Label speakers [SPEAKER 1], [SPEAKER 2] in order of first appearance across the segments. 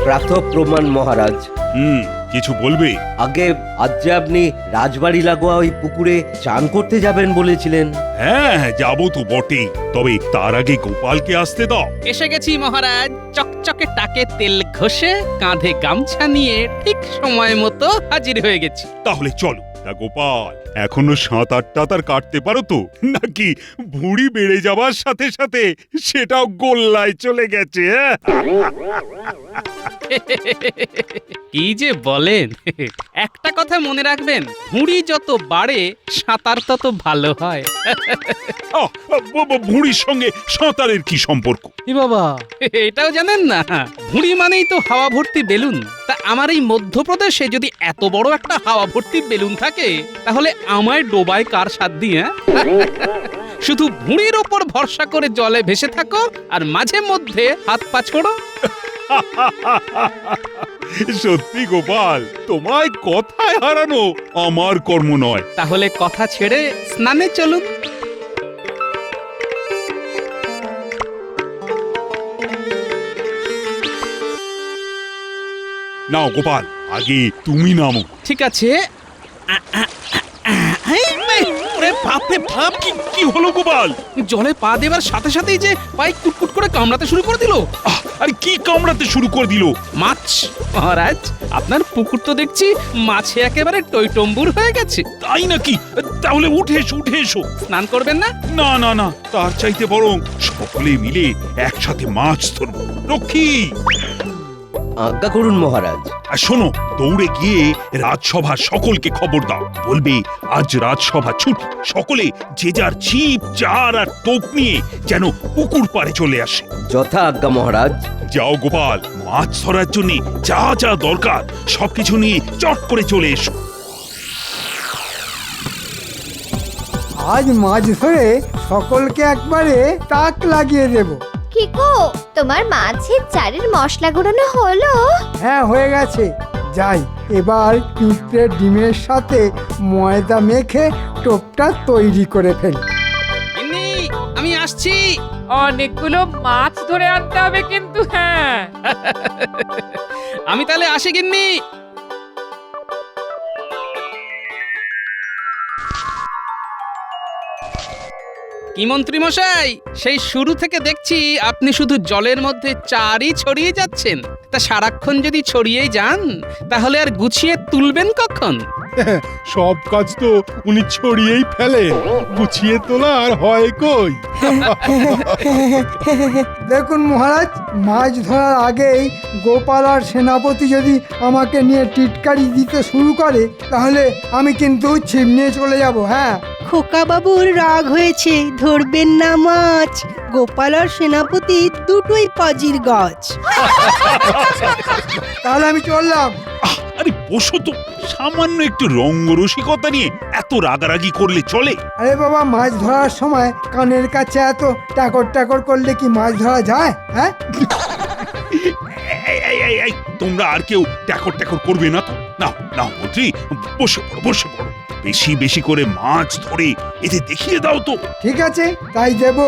[SPEAKER 1] প্রাতঃপ্রমাণ মহারাজ।
[SPEAKER 2] কিছু বলবে?
[SPEAKER 1] আগে আজ যে আপনি রাজবাড়ি লাগোয়া ওই পুকুরে চান করতে যাবেন বলেছিলেন।
[SPEAKER 2] হ্যাঁ, যাবো তো বটেই, তবে তার আগে গোপালকে আসতে দাও।
[SPEAKER 3] এসে গেছি মহারাজ, চকচকে টাকে তেল ঘষে কাঁধে গামছা নিয়ে ঠিক সময় মতো হাজির হয়ে গেছি।
[SPEAKER 2] তাহলে চলো। তা গোপাল, এখনো সাঁতার টাতার কাটতে পারো তো, নাকি ভুঁড়ি বেড়ে যাওয়ার সাথে সাথে সেটাও গোল্লায় চলে গেছে?
[SPEAKER 3] কি যে বলেন! একটা কথা মনে রাখবেন, ভুঁড়ি যত বাড়ে সাঁতার তত ভালো হয়।
[SPEAKER 2] ভুঁড়ির সঙ্গে সাঁতারের কি সম্পর্ক?
[SPEAKER 3] এ বাবা, এটাও জানেন না? ভুঁড়ি মানেই তো হাওয়া ভর্তি বেলুন। তা আমার এই মধ্যপ্রদেশে যদি এত বড় একটা হাওয়া ভর্তি বেলুন থাকে, তাহলে আমায় ডোবায় কার সাথ দিয়ে? শুধু ভুঁড়ির ওপর ভরসা করে জলে ভেসে থাকো আর মাঝে মধ্যে হাত পা ছোড়ো।
[SPEAKER 2] সত্যি গোপাল, তোমায় কথায় হারানো আমার কর্ম নয়।
[SPEAKER 3] তাহলে কথা ছেড়ে স্নানে চলুন।
[SPEAKER 2] নাও গোপাল, আগে তুমি নামো।
[SPEAKER 3] ঠিক আছে। ওরে বাপরে বাপ!
[SPEAKER 2] কি হলো গোপাল?
[SPEAKER 3] জলে পা দেবার সাথে সাথেই যে পায়ে কুটকুট করে কামড়াতে শুরু করে দিল।
[SPEAKER 2] আরে কি কামড়াতে শুরু করে দিল?
[SPEAKER 3] মাছ! মহারাজ, আপনার পুকুর তো দেখছি মাছে একেবারে টইটম্বুর হয়ে গেছে।
[SPEAKER 2] তাই নাকি? তাহলে উঠে এসো, উঠে এসো।
[SPEAKER 3] স্নান করবেন না?
[SPEAKER 2] না না না, তার চাইতে বরং সকলে মিলে একসাথে মাছ ধরবো। রক্ষী,
[SPEAKER 1] আজ্ঞা করুন মহারাজ।
[SPEAKER 2] আর শোনো, দৌড়ে গিয়ে রাজসভার সকলকে খবর দাও। বলবে আজ রাজসভা ছুটি, সকলে যে যার ছিপ চার আর টোপ নিয়ে যেন পুকুর পাড়ে চলে আসে।
[SPEAKER 1] যথা আজ্ঞা মহারাজ।
[SPEAKER 2] যাও গোপাল, মাছ ধরার জন্য যা যা দরকার সবকিছু নিয়ে চট করে চলে এসো।
[SPEAKER 4] আজ মাছ ধরে সকলকে একবারে তাক লাগিয়ে দেব।
[SPEAKER 5] কিকো, তোমার মাছের চারের মশলা গুঁড়োনো হলো?
[SPEAKER 4] হ্যাঁ, হয়ে গেছে। যাই, এবার পিঁপড়ের ডিমের সাথে ময়দা মেখে টোপটা তৈরি করে ফেলি।
[SPEAKER 3] গিন্নি, আমি আসছি।
[SPEAKER 6] অনেকগুলো মাছ ধরে আনতে হবে কিন্তু। হ্যাঁ,
[SPEAKER 3] আমি তাহলে আসি গিন্নি। কি মন্ত্রী মশাই, সেই শুরু থেকে দেখছি আপনি শুধু জলের মধ্যে চারই ছড়িয়ে যাচ্ছেন। তা সারাক্ষণ যদি ছড়িয়েই যান, তাহলে আর গুছিয়ে তুলবেন কখন?
[SPEAKER 7] সব কাজ তো উনি ছড়িয়েই ফেলেন, গুছিয়ে তোলা আর হয় কই?
[SPEAKER 4] দেখুন মহারাজ, মাছ ধরার আগেই গোপাল আর সেনাপতি যদি আমাকে নিয়ে টিটকারি দিতে শুরু করে, তাহলে আমি কিন্তু ছিপ নিয়ে চলে যাব। হ্যাঁ,
[SPEAKER 8] খোকা বাবুর রাগ হয়েছে, ধরবেন না মাছ। গোপাল আর সেনাপতি দুটোই পাজির গাছ।
[SPEAKER 4] তাহলে আমি চললাম।
[SPEAKER 2] আরে বসো তো, সামান্য একটু রঙ্গরসিকতা নিয়ে এত রাগারাগি করলে চলে?
[SPEAKER 4] আরে বাবা, মাছ ধরার সময় কানের কাছে এত টাকর টাকর করলে কি মাছ ধরা যায়? হ্যাঁ,
[SPEAKER 2] এই, তোমরা আর কেউ ট্যাকর ট্যাকর করবে না তো? না না মন্ত্রী, বসে পড়ো, বসে পড়ো। বেশি বেশি করে মাছ ধরে এতে দেখিয়ে দাও তো।
[SPEAKER 4] ঠিক আছে, তাই দেব।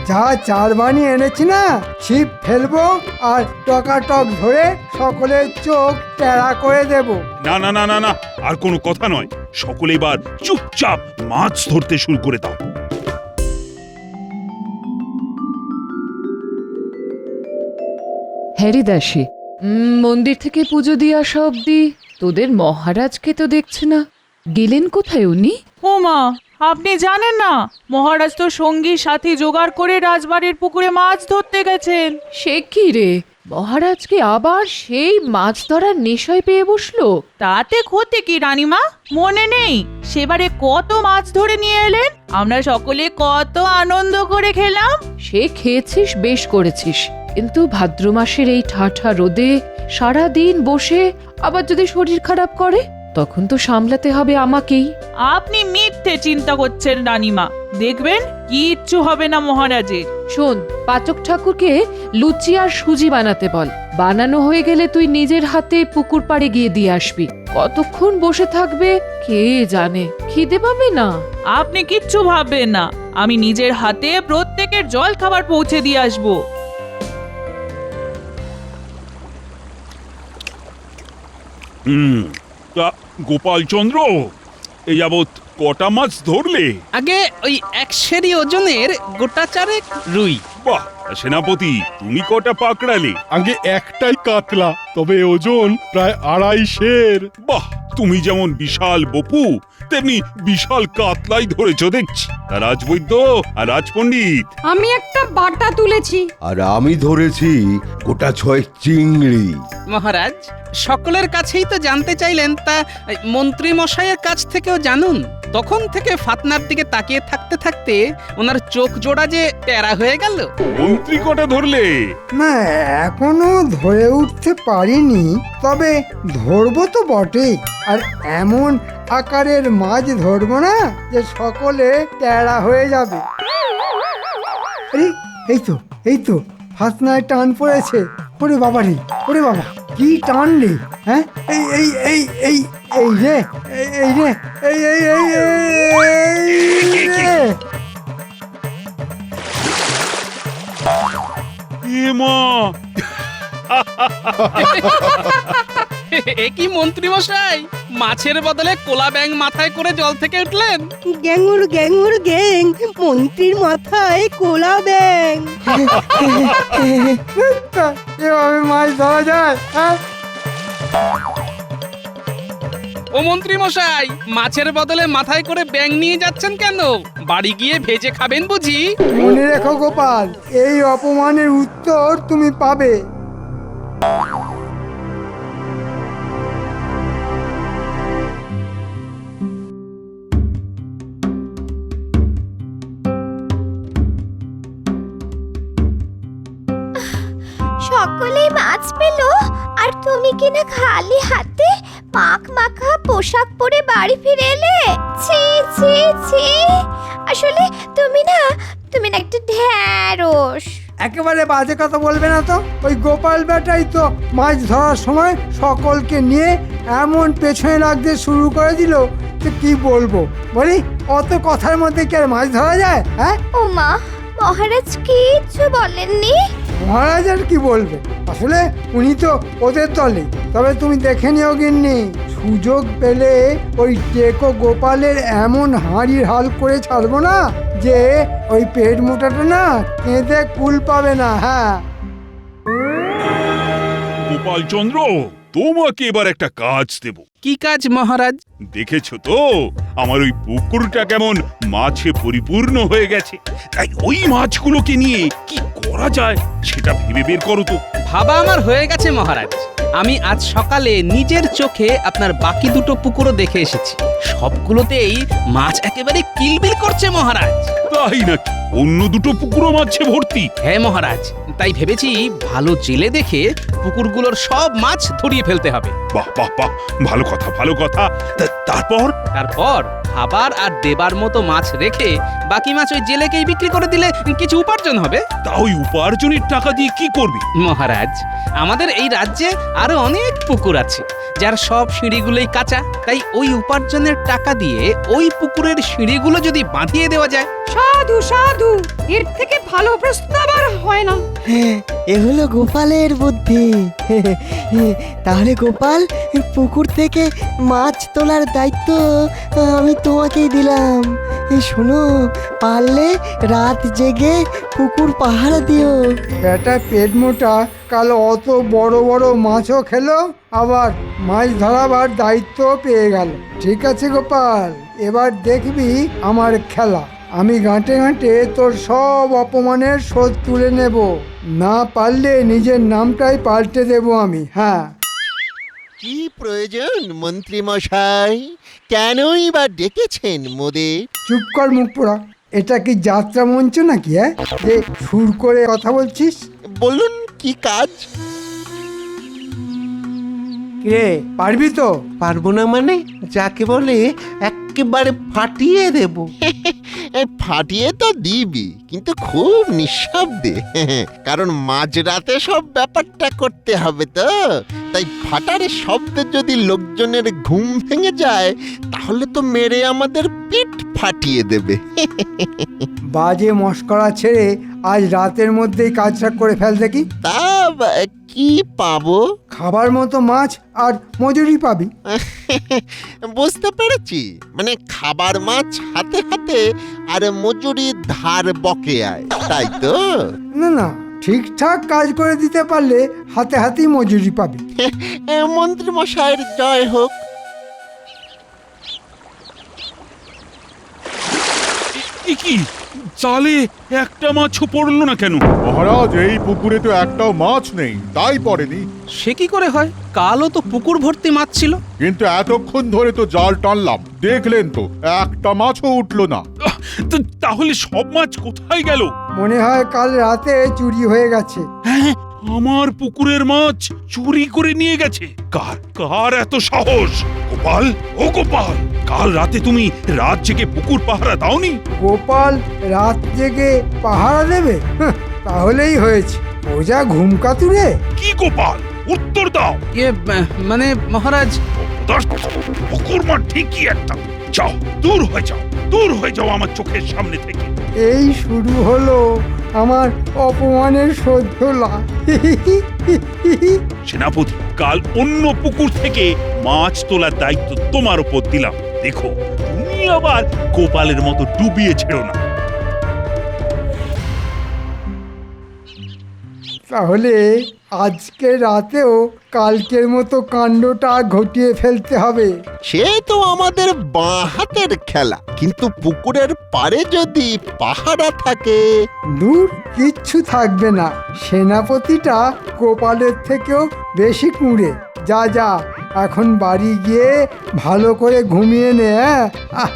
[SPEAKER 4] যা চার বানিয়ে এনেছি না, ছিপ ফেলবো আর টকাটক ধরে সকলের চোখ টেরা করে দেব।
[SPEAKER 2] না না না না না, আর কোনো কথা নয়। সকলে এবার চুপচাপ মাছ ধরতে শুরু করে দাও।
[SPEAKER 6] হ্যারিদাসী, মন্দির থেকে পুজো দিয়ে আসা অব্দি তোদের মহারাজকে তো দেখছে না। গেলেন কোথায় উনি?
[SPEAKER 9] ও মা, আপনি জানেন না, মহারাজ তো সঙ্গী সাথী জোগাড় করে রাজবাড়ির পুকুরে মাছ ধরতে গেছেন।
[SPEAKER 6] সে কি রে, মহারাজকে আবার সেই মাছ ধরার নেশায় পেয়ে বসলো?
[SPEAKER 9] তাতে ক্ষতি কি রানীমা? মনে নেই সেবারে কত মাছ ধরে নিয়ে এলেন? আমরা সকলে কত আনন্দ করে খেলাম।
[SPEAKER 6] সে খেয়েছিস, বেশ করেছিস, কিন্তু ভাদ্র মাসের এই ঠাঠা রোদে সারা দিন বসে আবার যদি শরীর খারাপ করে, তখন তো সামলাতে হবে আমাকেই।
[SPEAKER 9] আপনি মিথ্যে চিন্তা করছেন রানীমা, দেখবেন কিচ্ছু হবে না মহারাজের।
[SPEAKER 6] শোন, পাচক ঠাকুরকে লুচি আর সুজি বানাতে বল। বানানো হয়ে গেলে তুই নিজের হাতে পুকুর পাড়ে গিয়ে দিয়ে আসবি। কতক্ষণ বসে থাকবে কে জানে, খিদে পাবে না।
[SPEAKER 9] আপনি কিচ্ছু ভাববেন না, আমি নিজের হাতে প্রত্যেকের জল খাবার পৌঁছে দিয়ে আসবো।
[SPEAKER 2] তা গোপাল চন্দ্র, এই যাবৎ কটা মাছ ধরলে?
[SPEAKER 3] আগে ওই 100 ওজনের গোটা চারেক রুই।
[SPEAKER 2] বাহ, সেনাপতি তুমি কটা পাকড়ালে?
[SPEAKER 7] আগে একটাই কাতলা, তবে ওজন প্রায় 250।
[SPEAKER 2] বাহ, তুমি যেমন বিশাল বপু তেমনি বিশাল কাতলাই ধরেছ দেখছি। তা রাজবৈদ্য আর রাজপণ্ডিত?
[SPEAKER 8] আমি একটা বাটা তুলেছি।
[SPEAKER 1] আর আমি ধরেছি গোটা 6 চিংড়ি।
[SPEAKER 3] মহারাজ, সকলের কাছেই তো জানতে চাইলেন, তা মন্ত্রী মশাইয়ের কাছ থেকেও জানুন। তখন থেকে ফাতনার দিকে তাকিয়ে থাকতে থাকতে ওনার চোখ জোড়া যে টেরা হয়ে গেল।
[SPEAKER 2] মন্ত্রী কটা ধরলে?
[SPEAKER 4] না, এখনো ধরে উঠতে পারিনি, তবে ধরবো তো বটেই। আর এমন আকারের মাছ ধরবো না যে সকলে ট্যাড়া হয়ে যাবে। আরে এই তো ফাতনায় টান পড়েছে। ওরে বাবা রে, ওরে বাবা, কি টান রে! হ্যাঁ, এই এই এই এই এই রে, এই রে, এই এই এই এই রে।
[SPEAKER 2] এ মা!
[SPEAKER 3] এ কি মন্ত্রী মশাই, মাছের বদলে কোলা ব্যাঙ মাথায় করে জল থেকে উঠলেন?
[SPEAKER 8] গ্যাঙুর গ্যাঙুর গ্যাং, মন্ত্রীর মাথায় কোলা ব্যাং।
[SPEAKER 4] এভাবে মাছ ধরা যায়? হ্যাঁ,
[SPEAKER 3] ও মন্ত্রী মশাই, মাছের বদলে মাথায় করে ব্যাঙ নিয়ে যাচ্ছেন কেন? বাড়ি গিয়ে ভেজে খাবেন বুঝি?
[SPEAKER 4] মনে রেখো গোপাল, এই অপমানের উত্তর তুমি পাবে।
[SPEAKER 5] সকলেই মাছ পেল, আর তুমি কিনা খালি হাতে পাক মাখা পোশাক পরে বাড়ি ফিরে এলে। ছি ছি ছি, আসলে তুমি না একটা ঢ্যাঁড়স।
[SPEAKER 4] একেবারে বাজে কথা বলবে না তো। ওই গোপাল বেটাই তো মাছ ধরার সময় সকলকে নিয়ে এমন পেছনে লাগতে শুরু করে দিল যে কি বলবো। বলি, অত কথার মধ্যে কি আর মাছ ধরা যায়? হ্যাঁ,
[SPEAKER 5] ও মা, মহারাজ কিচ্ছু বলেননি?
[SPEAKER 4] মহারাজ আর কি বলবে, আসলে উনি তো ওদের দলে। তবে তুমি দেখে নিও গিন্নি, সুযোগ পেলে ওই টেকো গোপালের এমন হাঁড়ির হাল করে ছাড়বো না যে ওই পেট মোটাটা না কেঁদে কুল পাবে না। হ্যাঁ,
[SPEAKER 2] গোপাল চন্দ্র, তোমাকে এবার একটা কাজ দেব।
[SPEAKER 3] কি কাজ মহারাজ?
[SPEAKER 2] দেখেছো তো আমার ওই পুকুরটা কেমন মাছে পরিপূর্ণ হয়ে গেছে। তাই ওই মাছগুলোকে নিয়ে কি করা যায় সেটা ভেবে বের করো তো।
[SPEAKER 3] ভাবা আমার হয়ে গেছে মহারাজ। আমি আজ সকালে নিজের চোখে আপনার বাকি দুটো পুকুরও দেখে এসেছি। সবগুলোতেই মাছ একেবারে কিলবিল করছে মহারাজ।
[SPEAKER 2] তাই নাকি? অন্য দুটো পুকুরও মাছে ভর্তি?
[SPEAKER 3] হ্যাঁ মহারাজ, তাই ভেবেছি ভালো জেলে দেখে পুকুরগুলোর সব মাছ ধরিয়ে ফেলতে হবে।
[SPEAKER 2] বাহ বাহ বাহ, ভালো কথা ভালো কথা। তারপর?
[SPEAKER 3] তারপর খাবার আর দেবার মতো মাছ রেখে বাকি মাছ ওই জেলেকেই বিক্রি করে দিলে কিছু উপার্জন হবে।
[SPEAKER 2] তা ওই উপার্জনের টাকা দিয়ে কি করবি?
[SPEAKER 3] মহারাজ, আমাদের এই রাজ্যে আরো অনেক পুকুর আছে যার সব সিঁড়িগুলোই কাঁচা। তাই ওই উপার্জনের টাকা দিয়ে ওই পুকুরের সিঁড়িগুলো যদি বাঁধিয়ে দেওয়া যায়।
[SPEAKER 8] সাধু সাধু, এর থেকে ভালো প্রস্তাব আর হয় না।
[SPEAKER 10] এ হলো গোপালের বুদ্ধি। তাহলে গোপাল, পুকুর থেকে মাছ তোলার দায়িত্ব আমি তোমাকেই দিলাম। শোনো, পারলে রাত জেগে পুকুর পাহারা দিও।
[SPEAKER 4] বেটা পেট মোটা কাল অত বড় বড় মাছও খেলো, আবার মাছ ধরাবার দায়িত্ব পেয়ে গেল। ঠিক আছে গোপাল, এবার দেখবি আমার খেলা। আমি গাঁটে গাঁটে তোর সব অপমানের শোধ তুলে নেব। না পারলে নিজের নামটাই পাল্টে দেব আমি। হ্যাঁ,
[SPEAKER 11] কি প্রয়োজন মন্ত্রী মশাই? কেনই বা ডেকেছেন মোদের?
[SPEAKER 4] চুপ কর মুখ পোড়া। এটা কি যাত্রা মঞ্চ নাকি? হ্যাঁ, যে সুর করে কথা বলছিস?
[SPEAKER 11] বলুন কি কাজ?
[SPEAKER 4] রে, পারবি তো?
[SPEAKER 11] পারবো না মানে? যাকে বলে একেবারে ফাটিয়ে দেব। ফাটিয়ে তো দিবি, কিন্তু খুব নিঃশব্দে। কারণ মাঝরাতে সব ব্যাপারটা করতে হবে তো। তাই ফাটারে শব্দে যদি লোকজনের ঘুম ভেঙে যায় তাহলে তো মেরে আমাদের পিঠ ফাটিয়ে দেবে।
[SPEAKER 4] বাজে মস্করা ছেড়ে আজ রাতের মধ্যেই কাজটা করে ফেল দেখি।
[SPEAKER 11] তা কি পাবো?
[SPEAKER 4] খাবার মতো মাছ আর মজুরি পাবি।
[SPEAKER 11] বুঝতে পেরেছি, মানে খাবার মাছ হাতে হাতে আর মজুরি ধার বকেয়ায়, তাই তো?
[SPEAKER 4] না না, ঠিকঠাক কাজ করে দিতে পারলে হাতে হাতেই মজুরি পাবি।
[SPEAKER 11] মন্ত্রী মশাইয়ের জয় হোক।
[SPEAKER 2] এ কি জালে একটা মাছও পড়লো না কেন?
[SPEAKER 7] মহারাজ, এই পুকুরে তো একটাও মাছ নেই, তাই পড়েনি।
[SPEAKER 3] সে কি করে হয়? কালও তো পুকুর ভর্তি মাছ ছিল।
[SPEAKER 7] কিন্তু এতক্ষণ ধরে তো জাল টানলাম, দেখলেন তো একটা মাছও উঠলো না।
[SPEAKER 2] তাহলে সব মাছ কোথায় গেল?
[SPEAKER 4] মনে হয় কাল রাতে চুরি হয়ে গেছে।
[SPEAKER 2] হ্যাঁ, আমার পুকুরের মাছ চুরি করে নিয়ে গেছে। কার কার এত সাহস? গোপাল, ও গোপাল, কাল রাতে তুমি রাত জেগে পুকুর পাহারা দাওনি?
[SPEAKER 4] গোপাল রাত জেগে পাহারা দেবে? হাহ, তাহলেই হয়েছে। ও যা ঘুমকাতুরে।
[SPEAKER 2] কি গোপাল, উত্তর দাও।
[SPEAKER 3] মানে মহারাজ,
[SPEAKER 2] পুকুর মাঠ ঠিকই একটা। যাও, দূর হয়ে যাও, দূর হয়ে যাও আমার চোখের সামনে থেকে।
[SPEAKER 4] এই শুরু হলো আমার অপমানের সহ্যলা।
[SPEAKER 2] সেনাপতি, কাল অন্য পুকুর থেকে মাছ তোলার দায়িত্ব তোমার উপর দিলাম। দেখো, তুমি আবার গোপালের মতো ডুবিয়ে ছেড়ো না।
[SPEAKER 4] তাহলে আজকে রাতেও কালকের মতো কাণ্ডটা ঘটিয়ে ফেলতে হবে।
[SPEAKER 11] সে তো আমাদের বাঁ হাতের খেলা, কিন্তু পুকুরের পাড়ে যদি পাহারা থাকে।
[SPEAKER 4] দূর, কিচ্ছু থাকবে না। সেনাপতিটা গোপালের থেকেও বেশি কুঁড়ে। যা যা, এখন বাড়ি গিয়ে ভালো করে ঘুমিয়ে নে। হ্যাঁ,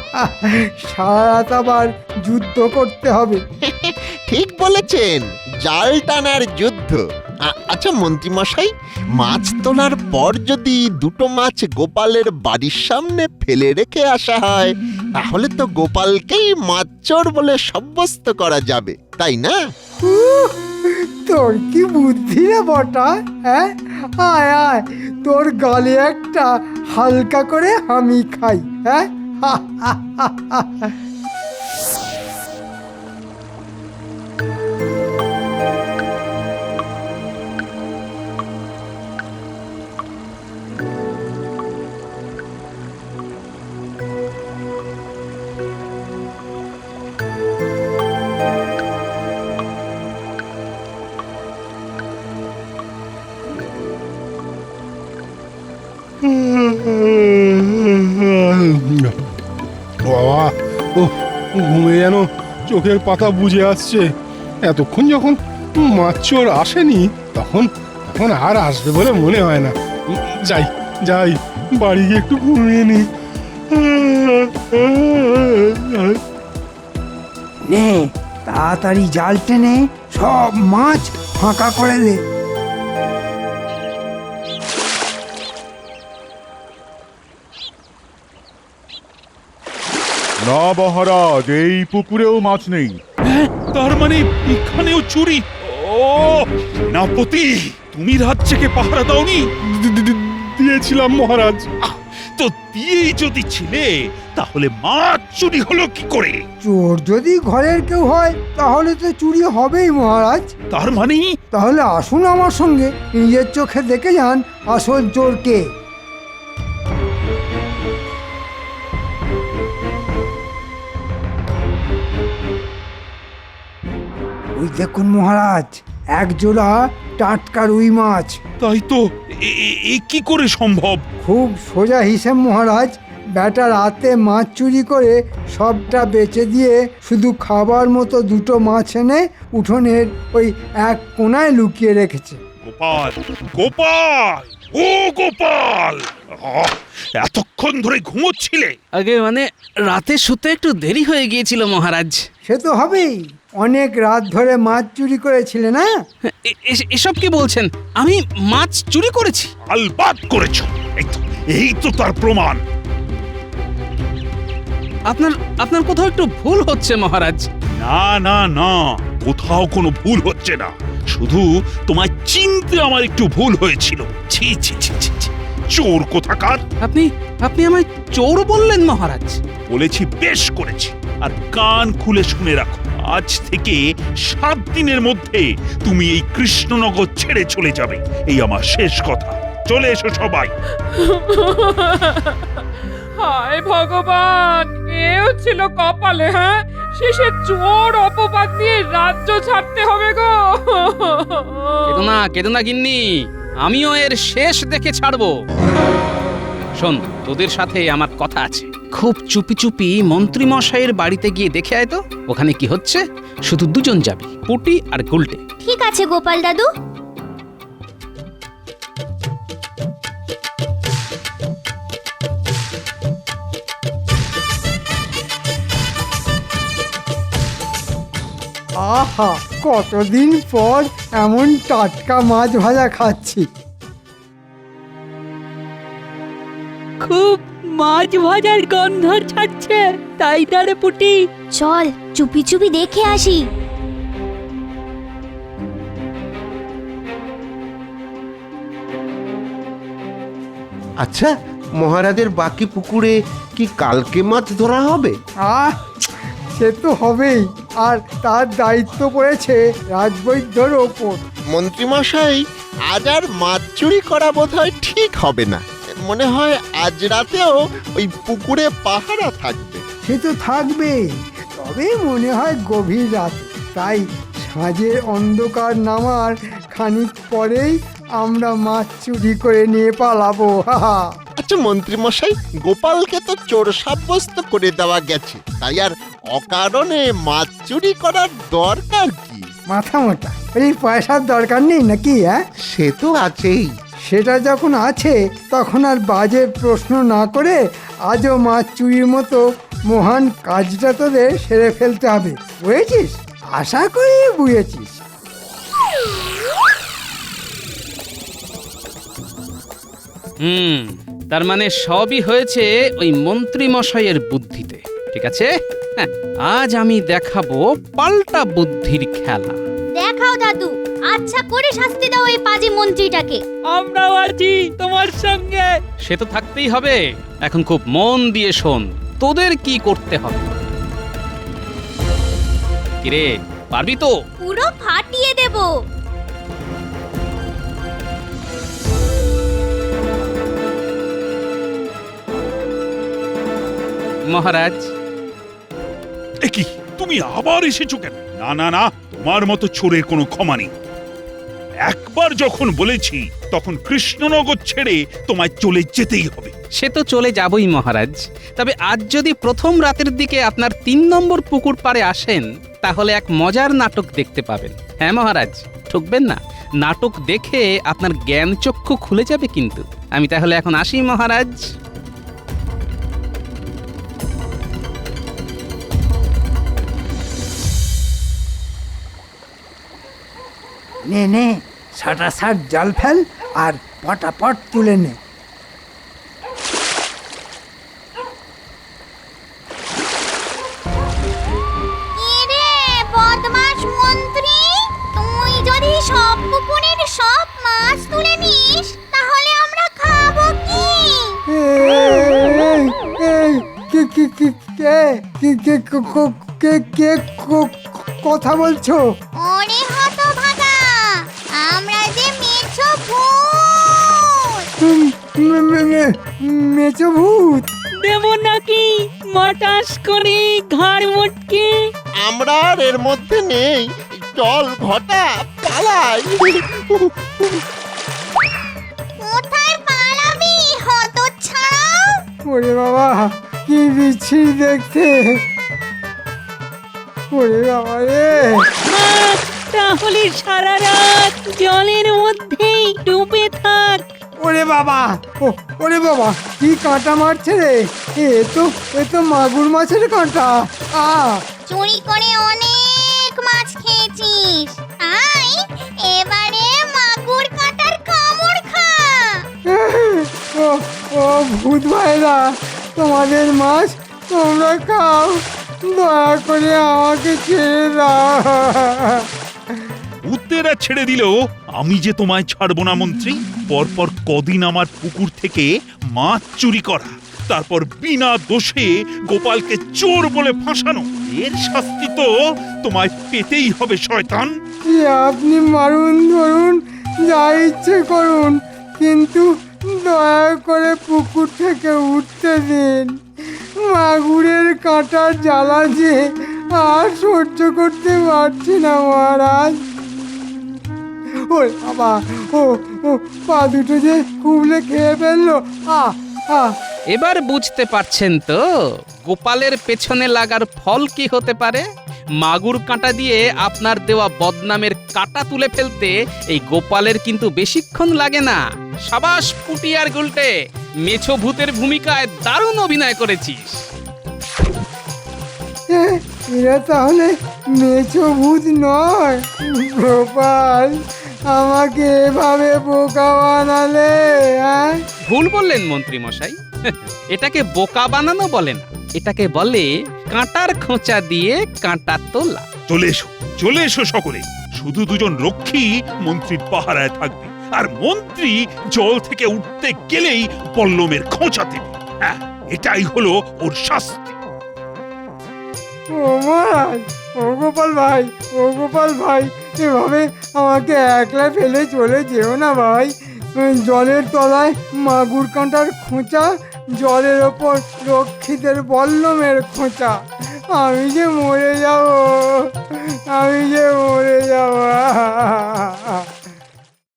[SPEAKER 4] সারা রাত আবার যুদ্ধ করতে হবে।
[SPEAKER 11] ঠিক বলেছেন, জাল টানার যুদ্ধ। আচ্ছা মন্ত্রী মশাই, মাছ তোলার পর যদি দুটো মাছ গোপালের বাড়ির সামনে ফেলে রেখে আসা হয়, তাহলে তো গোপালকেই মাছ চোর বলে সাব্যস্ত করা যাবে, তাই না?
[SPEAKER 4] তোর কি বুদ্ধি রে বটা! হ্যাঁ, আয় আয়, তোর গালে একটা হালকা করে আমি খাই। হ্যাঁ,
[SPEAKER 7] বাবা, ঘুমে যেন চোখের পাতা বুজে আসছে। এতক্ষণ যখন মাছ চোর আসেনি, তখন আর আসবে বলে মনে হয় না। যাই যাই, বাড়ি গিয়ে একটু ঘুমিয়ে নি।
[SPEAKER 4] নে, তাড়াতাড়ি জাল টেনে সব মাছ ফাঁকা করে দে।
[SPEAKER 7] না মহারাজ, এই পুকুরেও মাছ নেই।
[SPEAKER 2] তার মানে এখানেও চুরি? ও সেনাপতি, তুমি রাত জেগে পাহারা দাওনি?
[SPEAKER 7] দিয়েছিলাম মহারাজ।
[SPEAKER 2] তো দিয়েই যদি ছিলে, তাহলে মাছ চুরি হলো কি করে?
[SPEAKER 4] চোর যদি ঘরের কেউ হয়, তাহলে তো চুরি হবেই মহারাজ।
[SPEAKER 2] তার মানে
[SPEAKER 4] তাহলে আসুন আমার সঙ্গে, নিজের চোখে দেখে যান আসল চোর কে। ওই দেখুন মহারাজ, এক জোড়া টাটকা রুই মাছ।
[SPEAKER 2] তাই তো, এ কি করে সম্ভব?
[SPEAKER 4] খুব সোজা হিসেব মহারাজ। বেটা রাতে মাছ চুরি করে সবটা বেচে দিয়ে শুধু খাবার মতো দুটো মাছ এনে উঠোনের ওই এক কোনায় লুকিয়ে রেখেছে।
[SPEAKER 2] গোপাল, গোপাল, ও গোপাল, এতক্ষণ ধরে ঘুমোচ্ছিলে?
[SPEAKER 3] আগে মানে রাতে শুতে একটু দেরি হয়ে গিয়েছিল মহারাজ।
[SPEAKER 4] সে তো হবেই, অনেক রাত ধরে মাছ চুরি করেছিলে না?
[SPEAKER 3] এসব কি বলছেন? আমি মাছ চুরি করেছি?
[SPEAKER 2] আলবাত করেছো। এই তো তার প্রমাণ।
[SPEAKER 3] আপনার কোথাও একটু ভুল হচ্ছে মহারাজ।
[SPEAKER 2] না না না, কোথাও কোনো ভুল হচ্ছে না। শুধু তোমায় চিনতে আমার একটু ভুল হয়েছিল। ছি ছি ছি ছি ছি, চোর কোথাকার!
[SPEAKER 3] আপনি আমায় চোর বললেন মহারাজ?
[SPEAKER 2] বলেছি, বেশ করেছি। আর কান খুলে শুনে রাখো, আজ থেকে 7 দিনের মধ্যে তুমি এই কৃষ্ণনগর ছেড়ে চলে যাবে, এই আমার শেষ কথা। চলে এসো সবাই।
[SPEAKER 6] হায় ভগবান, এও ছিল কপালে, হ্যাঁ? শেষে চোর অপবাদ দিয়ে রাজ্য ছাড়তে হবে গো।
[SPEAKER 3] কেদো না গিন্নি, আমিও এর শেষ দেখে ছাড়বো। শোন, তোদের সাথে আমার কথা আছে। খুব চুপি চুপি মন্ত্রী মশাইয়ের বাড়িতে গিয়ে দেখে আয় তো ওখানে কি হচ্ছে। শুধু দুজন যাবি, পুটি আর গুলটে।
[SPEAKER 5] ঠিক আছে গোপাল দাদু।
[SPEAKER 4] আহা, কতদিন পর এমন টাটকা মাছ ভাজা খাচ্ছি।
[SPEAKER 8] খুব মাছ ভাজার গন্ধ ছাড়ছে, তাই তারে পুটি।
[SPEAKER 5] চল চুপি চুপি দেখে আসি।
[SPEAKER 11] আচ্ছা, মহারাজের বাকি পুকুরে কি কালকে মাছ ধরা হবে?
[SPEAKER 4] আহ, সে তো হবেই। আর তার দায়িত্ব পড়েছে রাজবৈদ্যর ওপর।
[SPEAKER 11] মন্ত্রীমশাই, আজ আর মাছ চুরি করা বোধহয় ঠিক হবে না। মনে হয় আজ রাতেও ওই পুকুরে পাহারা থাকবে।
[SPEAKER 4] সে তো থাকবেই, তবে মনে হয় গভীর রাত। তাই সাঁঝের অন্ধকার নামার খানিক পরেই আমরা মাছ চুরি করে নিয়ে পালাবো। হাহা।
[SPEAKER 11] আচ্ছা মন্ত্রীমশাই, গোপালকে তো চোর সাব্যস্ত করে দেওয়া গেছে, তাই আর অকারণে মাছ চুরি করার দরকার কি?
[SPEAKER 4] মাথা মোটা, এই পয়সার দরকার নেই নাকি? হ্যাঁ,
[SPEAKER 11] সে তো আছেই।
[SPEAKER 4] সেটা যখন আছে তখন আর বাজে প্রশ্ন না করে আজও মাছ চুরির মতো মহান কাজটা তোদের সেরে ফেলতে হবে, বুঝেছিস? আশা করি বুঝেছিস।
[SPEAKER 3] তার মানে সবই হয়েছে ওই মন্ত্রী মশাইয়ের বুদ্ধিতে। ঠিক আছে, হ্যাঁ, আজ আমি দেখাবো পাল্টা বুদ্ধির খেলা।
[SPEAKER 5] দেখাও দাদু, আচ্ছা করে শাস্তি দাও এই পাজি মন্ত্রীটাকে।
[SPEAKER 8] আমরাও আছি তোমার সঙ্গে।
[SPEAKER 3] সে তো থাকতেই হবে। এখন খুব মন দিয়ে শোন, তোদের কি করতে হবে। কিরে, পারবি তো?
[SPEAKER 5] পুরো ফাটিয়ে দেব।
[SPEAKER 3] মহারাজ,
[SPEAKER 2] এ কি, তুমি আবার এসেছো কেন? না না না, তোমার মতো চোরের কোনো ক্ষমা নেই। একবার যখন বলেছি তখন কৃষ্ণনগর ছেড়ে তোমায় চলে যেতেই হবে।
[SPEAKER 3] সে তো চলে যাবই মহারাজ। তবে আজ যদি প্রথম রাতের দিকে আপনার 3 নম্বর পুকুর পাড়ে আসেন, তাহলে এক মজার নাটক দেখতে পাবেন। হ্যাঁ মহারাজ, ঠকবেন না। নাটক দেখে আপনার জ্ঞান চক্ষু খুলে যাবে কিন্তু। আমি তাহলে এখন আসি মহারাজ।
[SPEAKER 4] নে নে, সাটাসাট জাল ফেল আর পটাপট তুলে নে।
[SPEAKER 5] এরে বদমাশ মন্ত্রী, তুই যদি সব পুকুরের সব মাছ তুলে নিস তাহলে আমরা খাবো কি?
[SPEAKER 4] এই, এই, কে কে কে কে কে কে কে কে কথা বলছো?
[SPEAKER 5] ওরে হতভাগা, আমরা যে মেছো ভূত।
[SPEAKER 4] মেচো ভূত?
[SPEAKER 8] দেব নাকি মটাস করে ঘাড় মোটকে?
[SPEAKER 11] আমরা আর এর মধ্যে নেই। চল ঘটা, পালাই।
[SPEAKER 5] কোথায় পালাবি হতচ্ছাড়া?
[SPEAKER 4] ওরে বাবা, কি বিচ্ছিরি দেখতে। ওরে বাবা রে।
[SPEAKER 8] তাহলে সারা রাত জলের মধ্যেই ডুবে থাক।
[SPEAKER 4] ওরে বাবা, ওরে বাবা, কি কাঁটা মারছে রে। এ তো মাগুর মাছের কাঁটা।
[SPEAKER 5] চুরি করে অনেক মাছ খেয়েছিস, তাই এবারে মাগুর কাঁটার কামড় খা।
[SPEAKER 4] ও ভূত ভাইরা, তোমাদের মাছ তোমরা খাও, দয়া করে আমাকে ছেড়ে দাও।
[SPEAKER 2] ভূতেরা ছেড়ে দিলেও আমি যে তোমায় ছাড়বো না মন্ত্রী। পরপর কদিন আমার পুকুর থেকে মাছ চুরি করা তারপর বিনা দোষে গোপালকে চোর বলে ফাঁসানো, এর শাস্তি তো তোমায় পেতেই হবে শয়তান।
[SPEAKER 4] আপনি মারুন ধরুন যা ইচ্ছে করুন, কিন্তু দয়া করে পুকুর থেকে উঠতে দিন। মাগুরের কাঁটার জ্বালা যে আর সহ্য করতে পারছি না মহারাজ। ওই বাবা, ও ও পা দুটো যে কুবলে খেয়ে ফেললো।
[SPEAKER 3] এবার বুঝতে পারছেন তো গোপালের পেছনে লাগার ফল কি হতে পারে? মাগুর কাঁটা দিয়ে আপনার দেওয়া বদনামের কাঁটা তুলে ফেলতে এই গোপালের কিন্তু বেশিক্ষণ লাগে না। সাবাস পুটি আর গুলটে, মেছো ভূতের ভূমিকায় দারুণ অভিনয় করেছিস।
[SPEAKER 4] এরা তাহলে মেছো ভূত নয়? গোপাল, আমাকে এভাবে বোকা বানালে?
[SPEAKER 3] ভুল বললেন মন্ত্রী মশাই, এটাকে বোকা বানানো বলে না, এটাকে বলে কাঁটার খোঁচা দিয়ে কাঁটা তোলা।
[SPEAKER 2] চলে এসো সকলে। শুধু দুজন রক্ষী মন্ত্রীর পাহারায় থাকবে, আর মন্ত্রী জল থেকে উঠতে গেলেই পল্লমের খোঁচা দেবে। হ্যাঁ, এটাই হলো ওর শাস্তি।
[SPEAKER 4] ও মহারাজ, ও গোপাল ভাই, ও গোপাল ভাই, এভাবে আমাকে একলা ফেলে চলে যেও না ভাই। জলের তলায় মাগুর কাঁটার খোঁচা, জলের ওপর রক্ষীদের বল্লমের খোঁচা। আমি যে মরে যাব, আমি যে মরে যাব।